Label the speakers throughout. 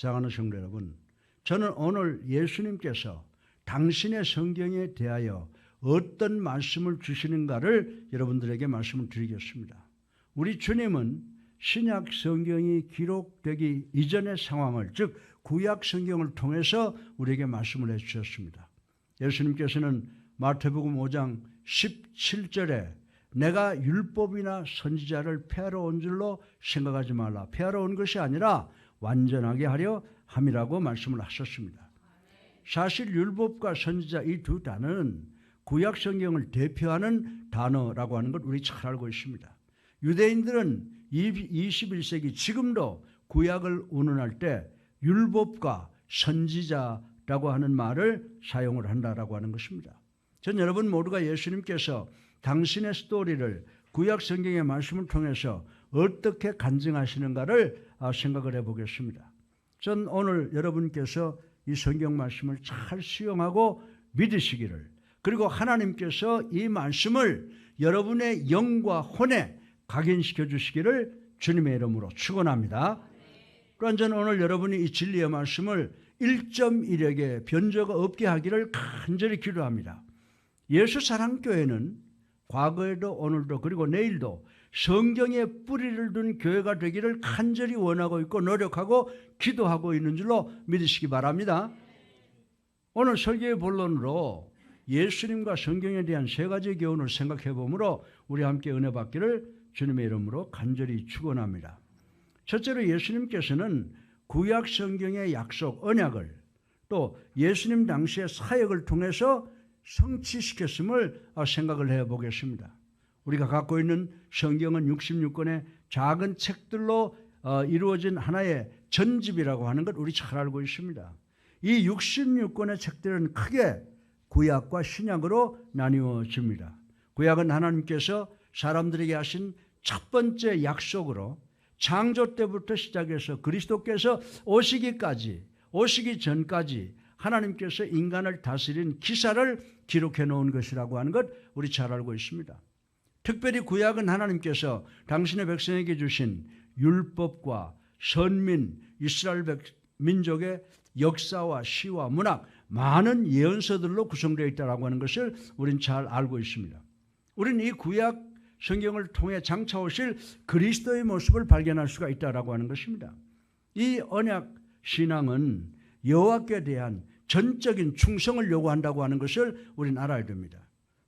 Speaker 1: 사랑하는 성도 여러분, 저는 오늘 예수님께서 당신의 성경에 대하여 어떤 말씀을 주시는가를 여러분들에게 말씀을 드리겠습니다. 우리 주님은 신약 성경이 기록되기 이전의 상황을, 즉 구약 성경을 통해서 우리에게 말씀을 해주셨습니다. 예수님께서는 마태복음 5장 17절에 내가 율법이나 선지자를 폐하러 온 줄로 생각하지 말라. 폐하러 온 것이 아니라 완전하게 하려 함이라고 말씀을 하셨습니다. 사실 율법과 선지자 이 두 단어는 구약 성경을 대표하는 단어라고 하는 것 우리 잘 알고 있습니다. 유대인들은 21세기 지금도 구약을 운운할 때 율법과 선지자라고 하는 말을 사용을 한다라고 하는 것입니다. 전 여러분 모두가 예수님께서 당신의 스토리를 구약 성경의 말씀을 통해서 어떻게 간증하시는가를 생각을 해보겠습니다. 전 오늘 여러분께서 이 성경 말씀을 잘 수용하고 믿으시기를, 그리고 하나님께서 이 말씀을 여러분의 영과 혼에 각인시켜 주시기를 주님의 이름으로 축원합니다. 또한 저는 오늘 여러분이 이 진리의 말씀을 1.1획의 변조가 없게 하기를 간절히 기도합니다. 예수사랑교회는 과거에도 오늘도 그리고 내일도 성경에 뿌리를 둔 교회가 되기를 간절히 원하고 있고 노력하고 기도하고 있는 줄로 믿으시기 바랍니다. 오늘 설교의 본론으로 예수님과 성경에 대한 세 가지 교훈을 생각해 보므로 우리 함께 은혜 받기를 주님의 이름으로 간절히 축원합니다. 첫째로 예수님께서는 구약 성경의 약속, 언약을 또 예수님 당시의 사역을 통해서 성취시켰음을 생각을 해보겠습니다. 우리가 갖고 있는 성경은 66권의 작은 책들로 이루어진 하나의 전집이라고 하는 것 우리 잘 알고 있습니다. 이 66권의 책들은 크게 구약과 신약으로 나뉘어집니다. 구약은 하나님께서 사람들에게 하신 첫 번째 약속으로 창조 때부터 시작해서 그리스도께서 오시기 전까지 하나님께서 인간을 다스린 기사를 기록해 놓은 것이라고 하는 것 우리 잘 알고 있습니다. 특별히 구약은 하나님께서 당신의 백성에게 주신 율법과 선민, 이스라엘 민족의 역사와 시와 문학, 많은 예언서들로 구성되어 있다고 하는 것을 우리는 잘 알고 있습니다. 우리는 이 구약 성경을 통해 장차 오실 그리스도의 모습을 발견할 수가 있다고 하는 것입니다. 이 언약 신앙은 여호와께 대한 전적인 충성을 요구한다고 하는 것을 우리는 알아야 됩니다.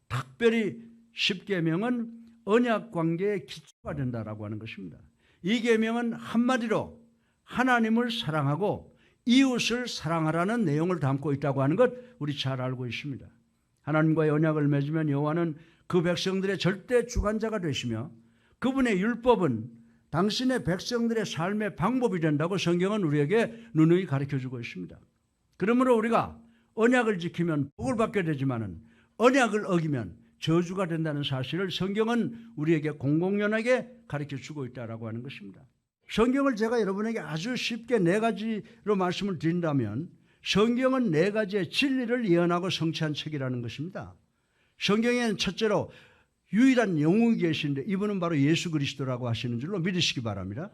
Speaker 1: 특별히 10계명은 언약 관계의 기초가 된다라고 하는 것입니다. 이 계명은 한마디로 하나님을 사랑하고 이웃을 사랑하라는 내용을 담고 있다고 하는 것 우리 잘 알고 있습니다. 하나님과의 언약을 맺으면 여호와는 그 백성들의 절대 주관자가 되시며 그분의 율법은 당신의 백성들의 삶의 방법이 된다고 성경은 우리에게 누누이 가르쳐주고 있습니다. 그러므로 우리가 언약을 지키면 복을 받게 되지만은 언약을 어기면 저주가 된다는 사실을 성경은 우리에게 공공연하게 가르쳐주고 있다고 하는 것입니다. 성경을 제가 여러분에게 아주 쉽게 네 가지로 말씀을 드린다면 성경은 네 가지의 진리를 예언하고 성취한 책이라는 것입니다. 성경에는 첫째로 유일한 영웅이 계신데 이분은 바로 예수 그리스도라고 하시는 줄로 믿으시기 바랍니다.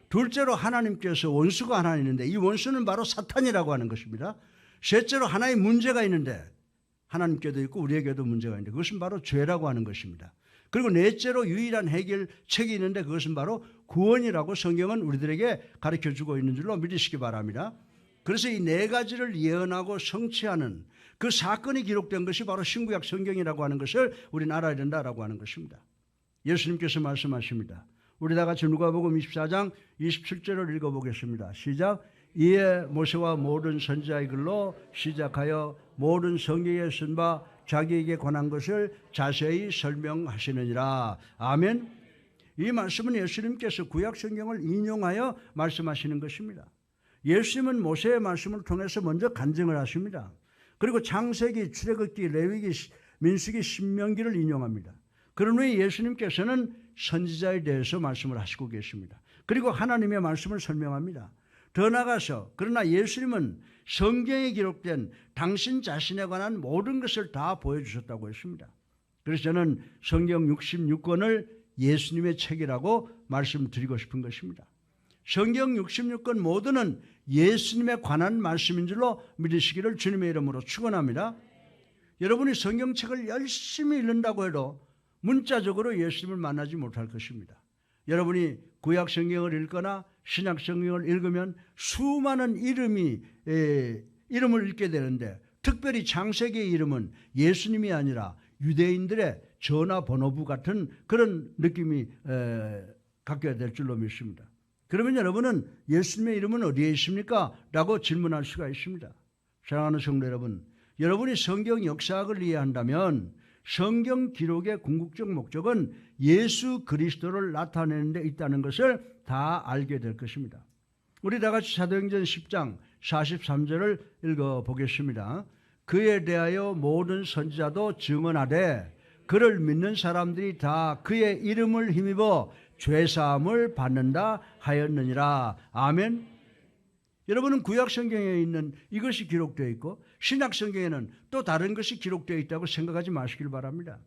Speaker 1: 둘째로 하나님께서 원수가 하나 있는데 이 원수는 바로 사탄이라고 하는 것입니다. 셋째로 하나의 문제가 있는데 하나님께도 있고 우리에게도 문제가 있는데 그것은 바로 죄라고 하는 것입니다. 그리고 넷째로 유일한 해결책이 있는데 그것은 바로 구원이라고 성경은 우리들에게 가르쳐주고 있는 줄로 믿으시기 바랍니다. 그래서 이 네 가지를 예언하고 성취하는 그 사건이 기록된 것이 바로 신구약 성경이라고 하는 것을 우리는 알아야 된다라고 하는 것입니다. 예수님께서 말씀하십니다. 우리 다 같이 누가복음 24장 27절을 읽어보겠습니다. 시작. 이에 모세와 모든 선지자의 글로 시작하여 모든 성경에 쓴 바 자기에게 관한 것을 자세히 설명하시느니라. 아멘. 이 말씀은 예수님께서 구약 성경을 인용하여 말씀하시는 것입니다. 예수님은 모세의 말씀을 통해서 먼저 간증을 하십니다. 그리고 창세기, 출애굽기, 레위기, 민수기, 신명기를 인용합니다. 그런 후에 예수님께서는 선지자에 대해서 말씀을 하시고 계십니다. 그리고 하나님의 말씀을 설명합니다. 더 나아가서 그러나 예수님은 성경에 기록된 당신 자신에 관한 모든 것을 다 보여주셨다고 했습니다. 그래서 저는 성경 66권을 예수님의 책이라고 말씀드리고 싶은 것입니다. 성경 66권 모두는 예수님에 관한 말씀인 줄로 믿으시기를 주님의 이름으로 축원합니다. 여러분이 성경책을 열심히 읽는다고 해도 문자적으로 예수님을 만나지 못할 것입니다. 여러분이 구약 성경을 읽거나 신약 성경을 읽으면 수많은 이름을 읽게 되는데, 특별히 창세기의 이름은 예수님이 아니라 유대인들의 전화번호부 같은 그런 느낌이 갖게 될 줄로 믿습니다. 그러면 여러분은 예수님의 이름은 어디에 있습니까? 라고 질문할 수가 있습니다. 사랑하는 성도 여러분, 여러분이 성경 역사학을 이해한다면 성경 기록의 궁극적 목적은 예수 그리스도를 나타내는 데 있다는 것을 다 알게 될 것입니다. 우리 다 같이 사도행전 10장 43절을 읽어보겠습니다. 그에 대하여 모든 선지자도 증언하되 그를 믿는 사람들이 다 그의 이름을 힘입어 죄사함을 받는다 하였느니라. 아멘. 여러분은 구약 성경에 있는 이것이 기록되어 있고 신약 성경에는 또 다른 것이 기록되어 있다고 생각하지 마시길 바랍니다.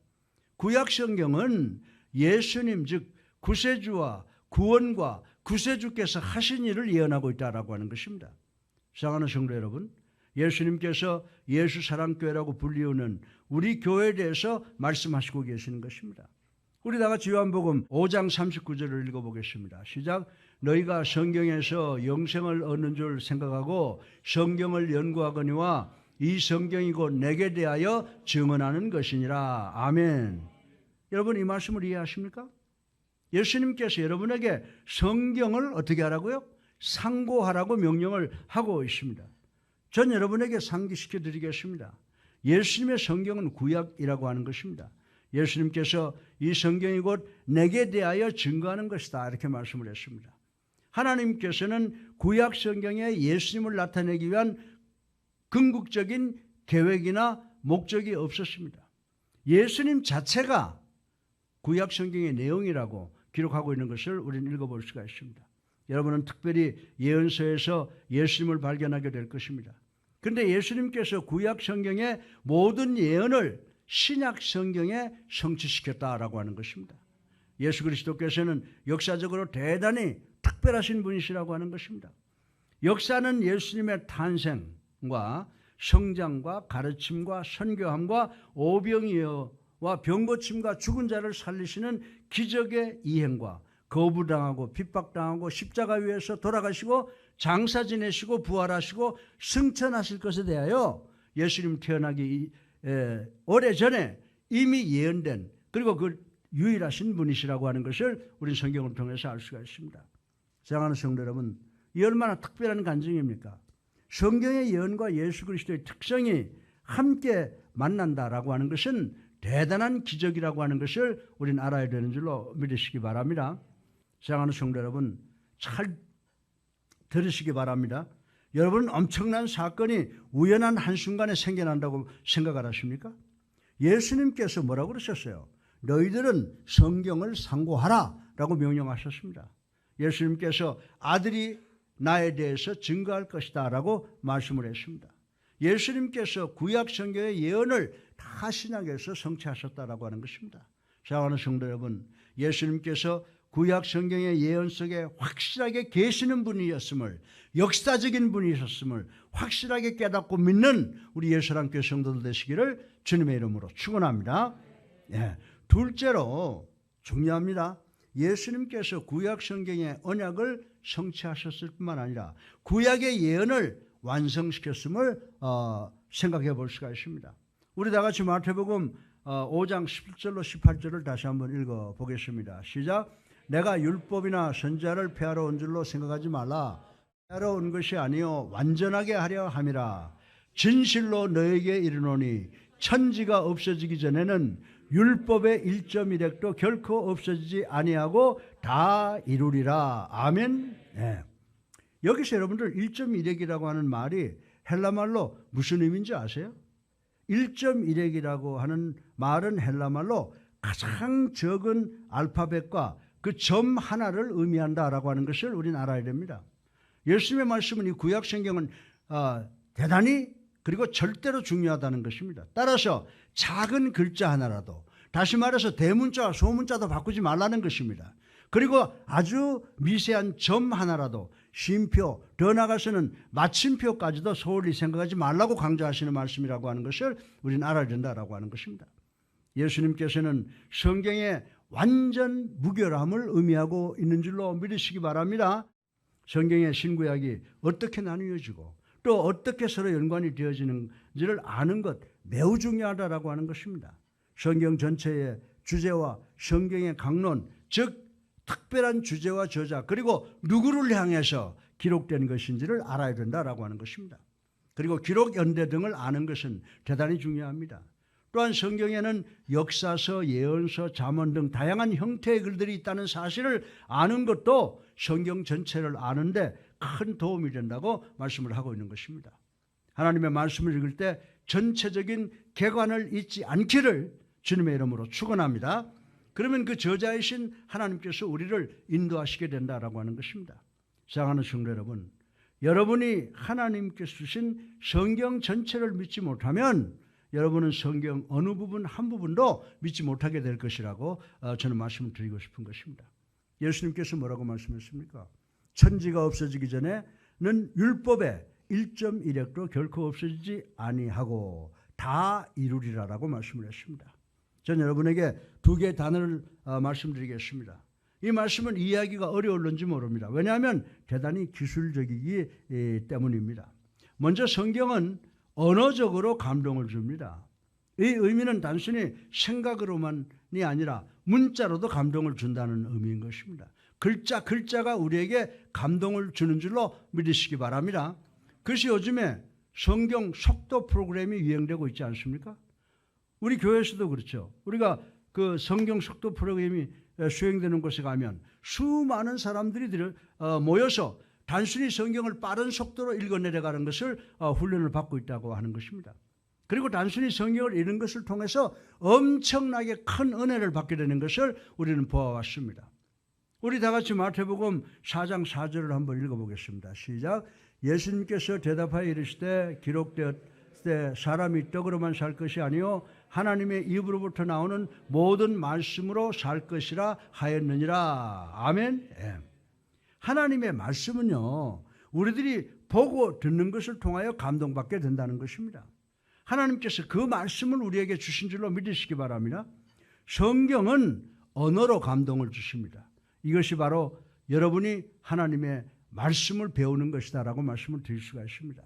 Speaker 1: 구약 성경은 예수님 즉 구세주와 구원과 구세주께서 하신 일을 예언하고 있다라고 하는 것입니다. 사랑하는 성도 여러분, 예수님께서 예수사랑교회라고 불리우는 우리 교회에 대해서 말씀하시고 계시는 것입니다. 우리 다 같이 요한복음 5장 39절을 읽어보겠습니다. 시작. 너희가 성경에서 영생을 얻는 줄 생각하고 성경을 연구하거니와 이 성경이 곧 내게 대하여 증언하는 것이니라. 아멘. 여러분 이 말씀을 이해하십니까? 예수님께서 여러분에게 성경을 어떻게 하라고요? 상고하라고 명령을 하고 있습니다. 전 여러분에게 상기시켜 드리겠습니다. 예수님의 성경은 구약이라고 하는 것입니다. 예수님께서 이 성경이 곧 내게 대하여 증거하는 것이다 이렇게 말씀을 했습니다. 하나님께서는 구약 성경에 예수님을 나타내기 위한 궁극적인 계획이나 목적이 없었습니다. 예수님 자체가 구약 성경의 내용이라고 기록하고 있는 것을 우리는 읽어볼 수가 있습니다. 여러분은 특별히 예언서에서 예수님을 발견하게 될 것입니다. 그런데 예수님께서 구약 성경의 모든 예언을 신약 성경에 성취시켰다라고 하는 것입니다. 예수 그리스도께서는 역사적으로 대단히 특별하신 분이시라고 하는 것입니다. 역사는 예수님의 탄생과 성장과 가르침과 선교함과 오병이어와 병고침과 죽은 자를 살리시는 기적의 이행과 거부당하고 핍박당하고 십자가 위에서 돌아가시고 장사 지내시고 부활하시고 승천하실 것에 대하여 예수님 태어나기 오래전에 이미 예언된 그리고 그 유일하신 분이시라고 하는 것을 우리 성경을 통해서 알 수가 있습니다. 사랑하는 성도 여러분, 이 얼마나 특별한 간증입니까? 성경의 예언과 예수 그리스도의 특성이 함께 만난다라고 하는 것은 대단한 기적이라고 하는 것을 우리는 알아야 되는 줄로 믿으시기 바랍니다. 사랑하는 성도 여러분, 잘 들으시기 바랍니다. 여러분은 엄청난 사건이 우연한 한순간에 생겨난다고 생각을 하십니까? 예수님께서 뭐라고 그러셨어요? 너희들은 성경을 상고하라 라고 명령하셨습니다. 예수님께서 아들이 나에 대해서 증거할 것이다 라고 말씀을 했습니다. 예수님께서 구약 성경의 예언을 다 신약에서 성취하셨다라고 하는 것입니다. 사랑하는 성도 여러분, 예수님께서 구약 성경의 예언 속에 확실하게 계시는 분이었음을, 역사적인 분이셨음을 확실하게 깨닫고 믿는 우리 예수사랑교회 성도들 되시기를 주님의 이름으로 축원합니다. 둘째로 중요합니다. 예수님께서 구약 성경의 언약을 성취하셨을 뿐만 아니라 구약의 예언을 완성시켰음을 생각해 볼 수가 있습니다. 우리 다 같이 마태복음 5장 17절로 18절을 다시 한번 읽어보겠습니다. 시작. 내가 율법이나 선지자를 폐하러 온 줄로 생각하지 말라. 폐하러 온 것이 아니요 완전하게 하려 함이라. 진실로 너에게 이르노니 천지가 없어지기 전에는 율법의 1.1획도 결코 없어지지 아니하고 다 이루리라. 아멘. 여기서 여러분들 1.1획이라고 하는 말이 헬라말로 무슨 의미인지 아세요? 1.1획이라고 하는 말은 헬라말로 가장 적은 알파벳과 그 점 하나를 의미한다라고 하는 것을 우리는 알아야 됩니다. 예수님의 말씀은 이 구약 성경은 대단히 그리고 절대로 중요하다는 것입니다. 따라서 작은 글자 하나라도, 다시 말해서 대문자와 소문자도 바꾸지 말라는 것입니다. 그리고 아주 미세한 점 하나라도 쉼표, 더 나아가서는 마침표까지도 소홀히 생각하지 말라고 강조하시는 말씀이라고 하는 것을 우리는 알아야 된다라고 하는 것입니다. 예수님께서는 성경의 완전 무결함을 의미하고 있는 줄로 믿으시기 바랍니다. 성경의 신구약이 어떻게 나누어지고 또 어떻게 서로 연관이 되어지는지를 아는 것 매우 중요하다라고 하는 것입니다. 성경 전체의 주제와 성경의 강론, 즉 특별한 주제와 저자 그리고 누구를 향해서 기록된 것인지를 알아야 된다라고 하는 것입니다. 그리고 기록 연대 등을 아는 것은 대단히 중요합니다. 또한 성경에는 역사서, 예언서, 잠언 등 다양한 형태의 글들이 있다는 사실을 아는 것도 성경 전체를 아는데 큰 도움이 된다고 말씀을 하고 있는 것입니다. 하나님의 말씀을 읽을 때 전체적인 개관을 잊지 않기를 주님의 이름으로 축원합니다. 그러면 그 저자이신 하나님께서 우리를 인도하시게 된다라고 하는 것입니다. 사랑하는 성도 여러분, 여러분이 하나님께서 주신 성경 전체를 믿지 못하면 여러분은 성경 어느 부분 한 부분도 믿지 못하게 될 것이라고 저는 말씀을 드리고 싶은 것입니다. 예수님께서 뭐라고 말씀하셨습니까? 천지가 없어지기 전에는 율법의 1.1획도 결코 없어지지 아니하고 다 이루리라라고 말씀을 했습니다. 저는 여러분에게 두 개의 단어를 말씀드리겠습니다. 이 말씀은 이해하기가 어려울는지 모릅니다. 왜냐하면 대단히 기술적이기 때문입니다. 먼저 성경은 언어적으로 감동을 줍니다. 이 의미는 단순히 생각으로만이 아니라 문자로도 감동을 준다는 의미인 것입니다. 글자가 우리에게 감동을 주는 줄로 믿으시기 바랍니다. 그것이 요즘에 성경 속도 프로그램이 유행되고 있지 않습니까? 우리 교회에서도 그렇죠. 우리가 그 성경 속도 프로그램이 수행되는 곳에 가면 수많은 사람들이 모여서 단순히 성경을 빠른 속도로 읽어내려가는 것을 훈련을 받고 있다고 하는 것입니다. 그리고 단순히 성경을 읽는 것을 통해서 엄청나게 큰 은혜를 받게 되는 것을 우리는 보아왔습니다. 우리 다 같이 마태복음 4장 4절을 한번 읽어보겠습니다. 시작. 예수님께서 대답하여 이르시되 기록되었되 사람이 떡으로만 살 것이 아니요 하나님의 입으로부터 나오는 모든 말씀으로 살 것이라 하였느니라. 아멘. 예. 하나님의 말씀은요, 우리들이 보고 듣는 것을 통하여 감동받게 된다는 것입니다. 하나님께서 그 말씀을 우리에게 주신 줄로 믿으시기 바랍니다. 성경은 언어로 감동을 주십니다. 이것이 바로 여러분이 하나님의 말씀을 배우는 것이다라고 말씀을 드릴 수가 있습니다.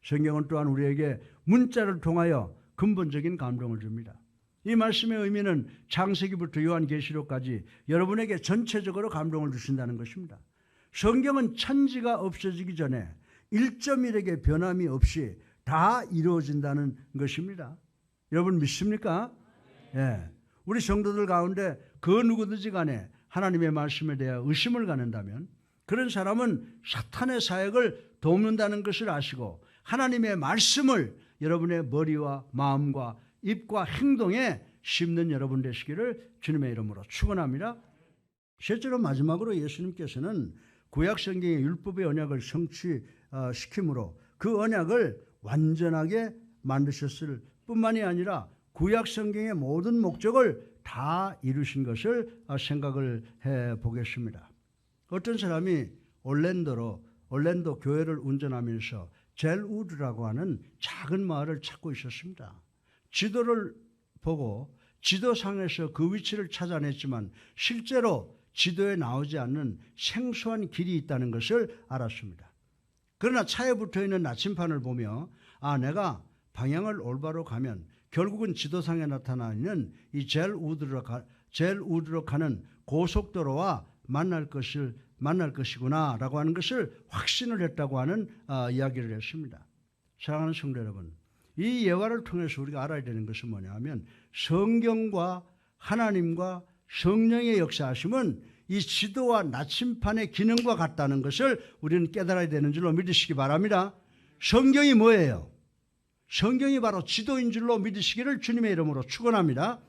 Speaker 1: 성경은 또한 우리에게 문자를 통하여 근본적인 감동을 줍니다. 이 말씀의 의미는 창세기부터 요한계시록까지 여러분에게 전체적으로 감동을 주신다는 것입니다. 성경은 천지가 없어지기 전에 1.1획의 변함이 없이 다 이루어진다는 것입니다. 여러분 믿습니까? 예. 우리 성도들 가운데 그 누구든지 간에 하나님의 말씀에 대해 의심을 갖는다면 그런 사람은 사탄의 사역을 돕는다는 것을 아시고 하나님의 말씀을 여러분의 머리와 마음과 입과 행동에 심는 여러분 되시기를 주님의 이름으로 축원합니다. 실제로 마지막으로 예수님께서는 구약 성경의 율법의 언약을 성취시킴으로 그 언약을 완전하게 만드셨을 뿐만이 아니라 구약 성경의 모든 목적을 다 이루신 것을 생각을 해보겠습니다. 어떤 사람이 올랜도 교회를 운전하면서 젤우드라고 하는 작은 마을을 찾고 있었습니다. 지도를 보고 지도상에서 그 위치를 찾아냈지만 실제로 지도에 나오지 않는 생소한 길이 있다는 것을 알았습니다. 그러나 차에 붙어있는 나침판을 보며 내가 방향을 올바로 가면 결국은 지도상에 나타나 있는 이 젤우드로 가는 고속도로와 만날 것이구나 라고 하는 것을 확신을 했다고 하는 이야기를 했습니다. 사랑하는 성도 여러분, 이 예화를 통해서 우리가 알아야 되는 것은 뭐냐 하면 성경과 하나님과 성령의 역사하심은 이 지도와 나침판의 기능과 같다는 것을 우리는 깨달아야 되는 줄로 믿으시기 바랍니다. 성경이 뭐예요? 성경이 바로 지도인 줄로 믿으시기를 주님의 이름으로 축원합니다.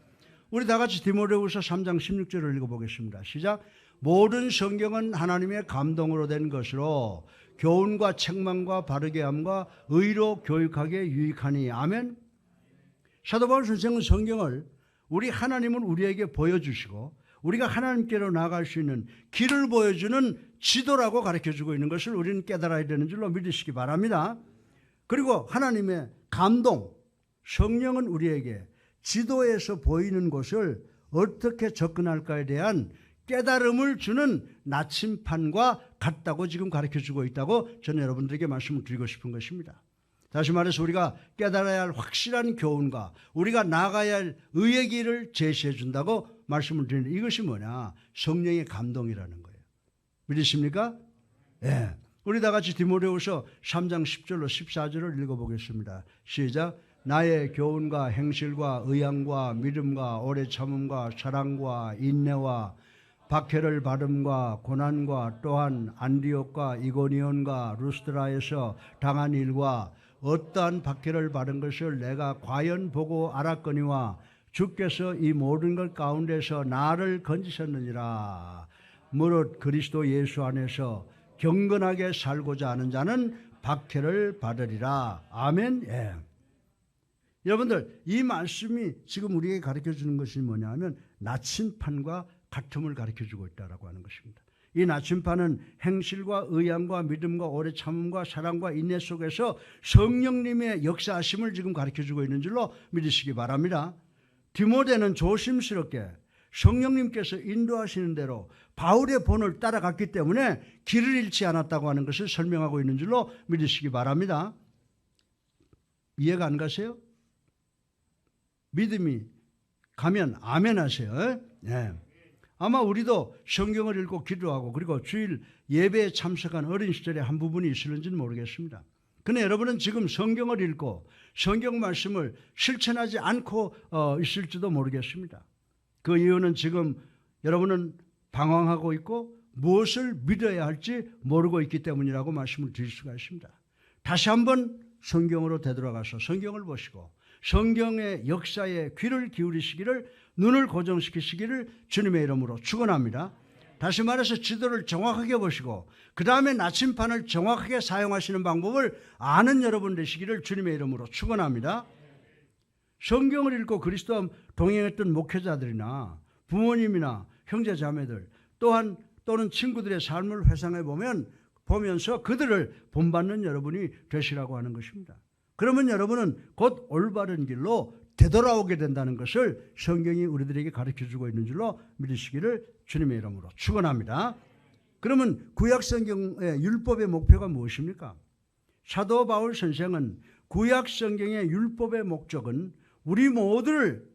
Speaker 1: 우리 다 같이 디모데후서 3장 16절을 읽어보겠습니다. 시작. 모든 성경은 하나님의 감동으로 된 것으로 교훈과 책망과 바르게 함과 의로 교육하기에 유익하니. 아멘. 사도 바울 선생은 성경을 우리 하나님을 우리에게 보여주시고 우리가 하나님께로 나아갈 수 있는 길을 보여주는 지도라고 가르쳐주고 있는 것을 우리는 깨달아야 되는 줄로 믿으시기 바랍니다. 그리고 하나님의 감동, 성령은 우리에게 지도에서 보이는 곳을 어떻게 접근할까에 대한 깨달음을 주는 나침판과 같다고 지금 가르쳐주고 있다고 저는 여러분들에게 말씀을 드리고 싶은 것입니다. 다시 말해서 우리가 깨달아야 할 확실한 교훈과 우리가 나가야 할 의의 길을 제시해 준다고 말씀을 드리는 이것이 뭐냐? 성령의 감동이라는 거예요. 믿으십니까? 예. 우리 다 같이 디모데후서 3장 10절로 14절을 읽어보겠습니다. 시작. 나의 교훈과 행실과 의향과 믿음과 오래 참음과 사랑과 인내와 박해를 받음과 고난과 또한 안디옥과 이고니온과 루스드라에서 당한 일과 어떠한 박해를 받은 것을 내가 과연 보고 알았거니와 주께서 이 모든 것 가운데서 나를 건지셨느니라. 무릇 그리스도 예수 안에서 경건하게 살고자 하는 자는 박해를 받으리라. 아멘. 예. 여러분들, 이 말씀이 지금 우리에게 가르쳐주는 것이 뭐냐 하면 나침판과 같음을 가르쳐주고 있다고 하는 것입니다. 이 나침판은 행실과 의향과 믿음과 오래 참음과 사랑과 인내 속에서 성령님의 역사하심을 지금 가르쳐주고 있는 줄로 믿으시기 바랍니다. 디모데는 조심스럽게 성령님께서 인도하시는 대로 바울의 본을 따라갔기 때문에 길을 잃지 않았다고 하는 것을 설명하고 있는 줄로 믿으시기 바랍니다. 이해가 안 가세요? 믿음이 가면 아멘 하세요. 네. 아마 우리도 성경을 읽고 기도하고 그리고 주일 예배에 참석한 어린 시절에 한 부분이 있을는지는 모르겠습니다. 그런데 여러분은 지금 성경을 읽고 성경 말씀을 실천하지 않고 있을지도 모르겠습니다. 그 이유는 지금 여러분은 방황하고 있고 무엇을 믿어야 할지 모르고 있기 때문이라고 말씀을 드릴 수가 있습니다. 다시 한번 성경으로 되돌아가서 성경을 보시고 성경의 역사에 귀를 기울이시기를, 눈을 고정시키시기를 주님의 이름으로 축원합니다. 다시 말해서 지도를 정확하게 보시고 그 다음에 나침판을 정확하게 사용하시는 방법을 아는 여러분 되시기를 주님의 이름으로 축원합니다. 성경을 읽고 그리스도와 동행했던 목회자들이나 부모님이나 형제 자매들 또는 친구들의 삶을 회상해 보면서 그들을 본받는 여러분이 되시라고 하는 것입니다. 그러면 여러분은 곧 올바른 길로 되돌아오게 된다는 것을 성경이 우리들에게 가르쳐주고 있는 줄로 믿으시기를 주님의 이름으로 축원합니다. 그러면 구약성경의 율법의 목표가 무엇입니까? 사도 바울 선생은 구약성경의 율법의 목적은 우리 모두를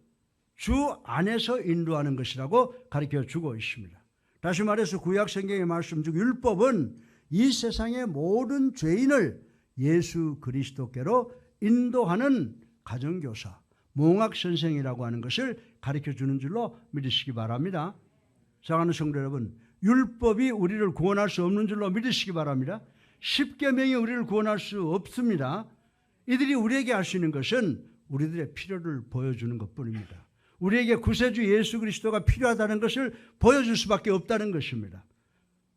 Speaker 1: 주 안에서 인도하는 것이라고 가르쳐주고 있습니다. 다시 말해서 구약성경의 말씀 중 율법은 이 세상의 모든 죄인을 예수 그리스도께로 인도하는 가정교사, 몽학선생이라고 하는 것을 가르쳐주는 줄로 믿으시기 바랍니다. 사랑하는 성도 여러분, 율법이 우리를 구원할 수 없는 줄로 믿으시기 바랍니다. 십계명이 우리를 구원할 수 없습니다. 이들이 우리에게 할 수 있는 것은 우리들의 필요를 보여주는 것뿐입니다. 우리에게 구세주 예수 그리스도가 필요하다는 것을 보여줄 수밖에 없다는 것입니다.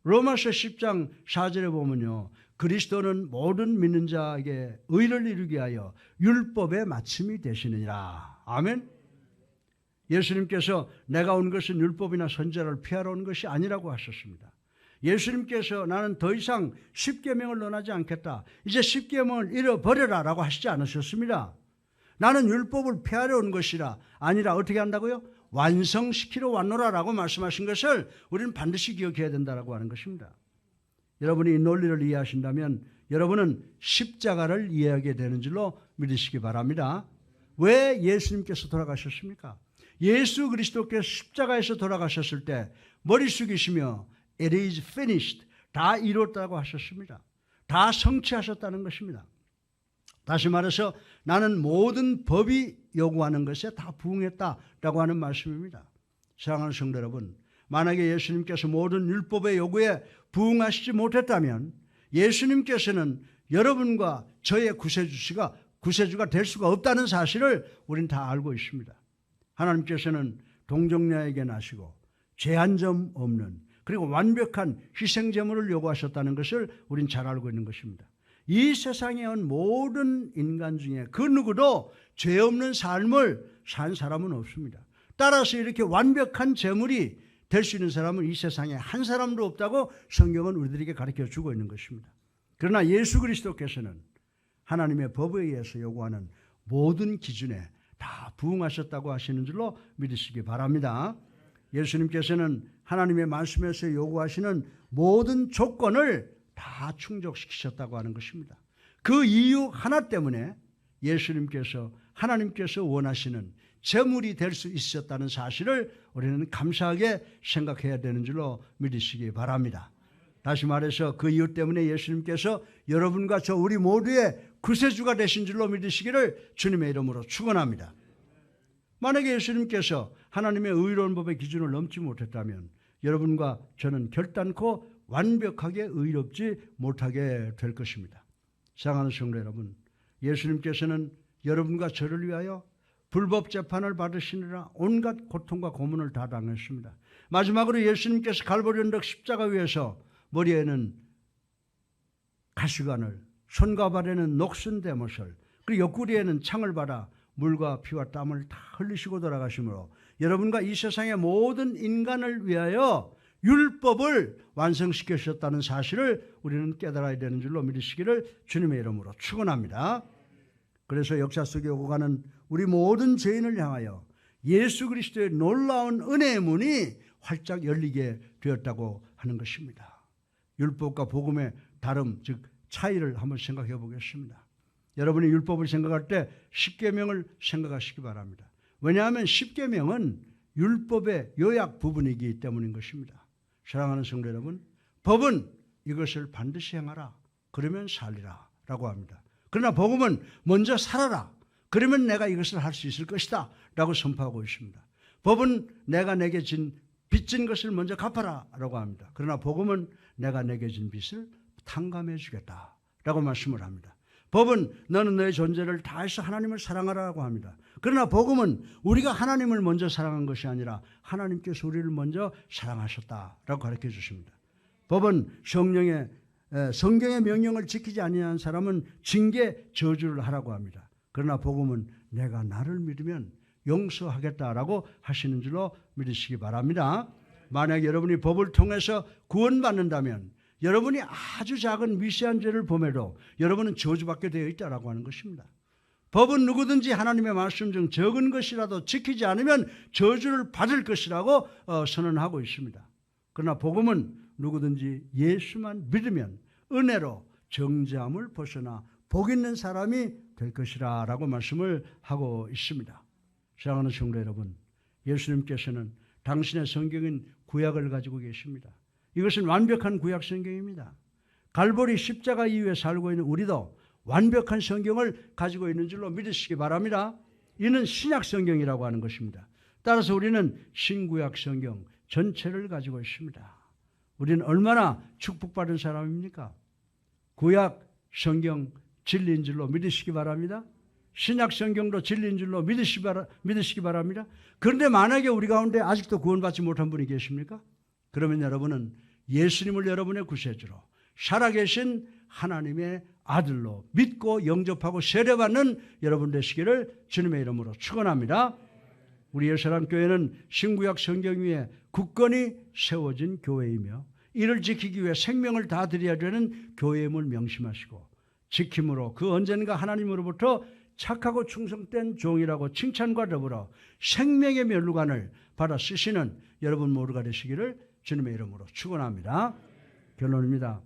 Speaker 1: 로마서 10장 4절에 보면요, 그리스도는 모든 믿는 자에게 의를 이루게 하여 율법의 마침이 되시느니라. 아멘. 예수님께서 내가 온 것은 율법이나 선지자를 피하러 온 것이 아니라고 하셨습니다. 예수님께서 나는 더 이상 십계명을 논하지 않겠다, 이제 십계명을 잃어버려라 라고 하시지 않으셨습니다. 나는 율법을 피하러 온 것이라 아니라 어떻게 한다고요? 완성시키러 왔노라 라고 말씀하신 것을 우리는 반드시 기억해야 된다고 하는 것입니다. 여러분이 이 논리를 이해하신다면 여러분은 십자가를 이해하게 되는 줄로 믿으시기 바랍니다. 왜 예수님께서 돌아가셨습니까? 예수 그리스도께서 십자가에서 돌아가셨을 때 머리 숙이시며 It is finished, 다 이뤘다고 하셨습니다. 다 성취하셨다는 것입니다. 다시 말해서 나는 모든 법이 요구하는 것에 다 부응했다라고 하는 말씀입니다. 사랑하는 성도 여러분, 만약에 예수님께서 모든 율법의 요구에 부응하시지 못했다면 예수님께서는 여러분과 저의 구세주가 될 수가 없다는 사실을 우리는 다 알고 있습니다. 하나님께서는 동정녀에게 나시고 죄 한 점 없는 그리고 완벽한 희생제물을 요구하셨다는 것을 우리는 잘 알고 있는 것입니다. 이 세상에 온 모든 인간 중에 그 누구도 죄 없는 삶을 산 사람은 없습니다. 따라서 이렇게 완벽한 제물이 될 수 있는 사람은 이 세상에 한 사람도 없다고 성경은 우리들에게 가르쳐 주고 있는 것입니다. 그러나 예수 그리스도께서는 하나님의 법에 의해서 요구하는 모든 기준에 다 부응하셨다고 하시는 줄로 믿으시기 바랍니다. 예수님께서는 하나님의 말씀에서 요구하시는 모든 조건을 다 충족시키셨다고 하는 것입니다. 그 이유 하나 때문에 예수님께서 하나님께서 원하시는 제물이 될 수 있었다는 사실을 우리는 감사하게 생각해야 되는 줄로 믿으시기 바랍니다. 다시 말해서 그 이유 때문에 예수님께서 여러분과 저 우리 모두의 구세주가 되신 줄로 믿으시기를 주님의 이름으로 축원합니다. 만약에 예수님께서 하나님의 의로운 법의 기준을 넘지 못했다면 여러분과 저는 결단코 완벽하게 의롭지 못하게 될 것입니다. 사랑하는 성도 여러분, 예수님께서는 여러분과 저를 위하여 불법 재판을 받으시느라 온갖 고통과 고문을 다 당했습니다. 마지막으로 예수님께서 갈보리 언덕 십자가 위에서 머리에는 가시관을, 손과 발에는 녹슨 대못을, 그리고 옆구리에는 창을 받아 물과 피와 땀을 다 흘리시고 돌아가시므로 여러분과 이 세상의 모든 인간을 위하여 율법을 완성시키셨다는 사실을 우리는 깨달아야 되는 줄로 믿으시기를 주님의 이름으로 축원합니다. 그래서 역사 속에 오고 가는 우리 모든 죄인을 향하여 예수 그리스도의 놀라운 은혜의 문이 활짝 열리게 되었다고 하는 것입니다. 율법과 복음의 다름, 즉 차이를 한번 생각해 보겠습니다. 여러분이 율법을 생각할 때 십계명을 생각하시기 바랍니다. 왜냐하면 십계명은 율법의 요약 부분이기 때문인 것입니다. 사랑하는 성도 여러분, 법은 이것을 반드시 행하라, 그러면 살리라 라고 합니다. 그러나 복음은 먼저 살아라, 그러면 내가 이것을 할 수 있을 것이다 라고 선포하고 있습니다. 법은 내가 내게 빚진 것을 먼저 갚아라 라고 합니다. 그러나 복음은 내가 내게 진 빚을 탕감해 주겠다 라고 말씀을 합니다. 법은 너는 너의 존재를 다해서 하나님을 사랑하라고 합니다. 그러나 복음은 우리가 하나님을 먼저 사랑한 것이 아니라 하나님께서 우리를 먼저 사랑하셨다라고 가르쳐 주십니다. 법은 성경의 명령을 지키지 아니한 사람은 징계 저주를 하라고 합니다. 그러나 복음은 내가 나를 믿으면 용서하겠다라고 하시는 줄로 믿으시기 바랍니다. 만약 여러분이 법을 통해서 구원받는다면 여러분이 아주 작은 미세한 죄를 범해도 여러분은 저주받게 되어 있다라고 하는 것입니다. 법은 누구든지 하나님의 말씀 중 적은 것이라도 지키지 않으면 저주를 받을 것이라고 선언하고 있습니다. 그러나 복음은 누구든지 예수만 믿으면 은혜로 정죄함을 벗어나 복 있는 사람이 될 것이라 라고 말씀을 하고 있습니다. 사랑하는 성도 여러분, 예수님께서는 당신의 성경인 구약을 가지고 계십니다. 이것은 완벽한 구약 성경입니다. 갈보리 십자가 이후에 살고 있는 우리도 완벽한 성경을 가지고 있는 줄로 믿으시기 바랍니다. 이는 신약 성경이라고 하는 것입니다. 따라서 우리는 신구약 성경 전체를 가지고 있습니다. 우리는 얼마나 축복받은 사람입니까? 구약 성경 진리인 줄로 믿으시기 바랍니다. 신약 성경도 진리인 줄로 믿으시기 바랍니다. 그런데 만약에 우리 가운데 아직도 구원받지 못한 분이 계십니까? 그러면 여러분은 예수님을 여러분의 구세주로 살아계신 하나님의 아들로 믿고 영접하고 세례받는 여러분 되시기를 주님의 이름으로 축원합니다. 우리 예수람교회는 신구약 성경 위에 굳건히 세워진 교회이며 이를 지키기 위해 생명을 다 드려야 되는 교회임을 명심하시고 지킴으로 그 언젠가 하나님으로부터 착하고 충성된 종이라고 칭찬과 더불어 생명의 면류관을 받아 쓰시는 여러분 모두가 되시기를 주님의 이름으로 축원합니다. 결론입니다.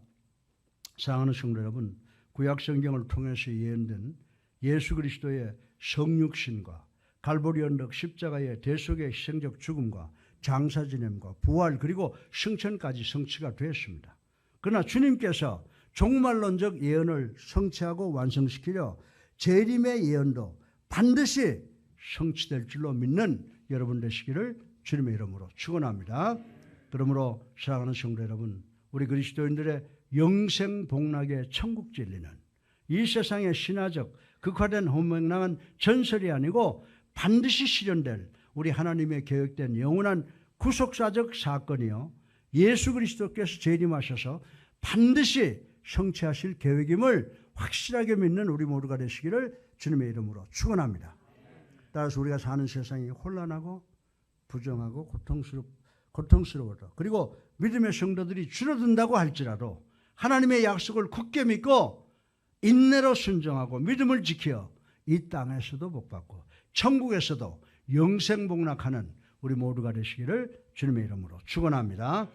Speaker 1: 사랑하는 성도 여러분, 구약 성경을 통해서 예언된 예수 그리스도의 성육신과 갈보리 언덕 십자가의 대속의 희생적 죽음과 장사 지냄과 부활 그리고 승천까지 성취가 되었습니다. 그러나 주님께서 종말론적 예언을 성취하고 완성시키려 재림의 예언도 반드시 성취될 줄로 믿는 여러분 되시기를 주님의 이름으로 축원합니다. 그러므로 사랑하는 성도 여러분, 우리 그리스도인들의 영생 복락의 천국 진리는 이 세상의 신화적 극화된 혼명랑한 전설이 아니고 반드시 실현될 우리 하나님의 계획된 영원한 구속사적 사건이요 예수 그리스도께서 재림하셔서 반드시 성취하실 계획임을 확실하게 믿는 우리 모두가 되시기를 주님의 이름으로 축원합니다. 따라서 우리가 사는 세상이 혼란하고 부정하고 고통스러워도, 그리고 믿음의 성도들이 줄어든다고 할지라도 하나님의 약속을 굳게 믿고 인내로 순종하고 믿음을 지켜 이 땅에서도 복받고 천국에서도 영생복락하는 우리 모두가 되시기를 주님의 이름으로 축원합니다.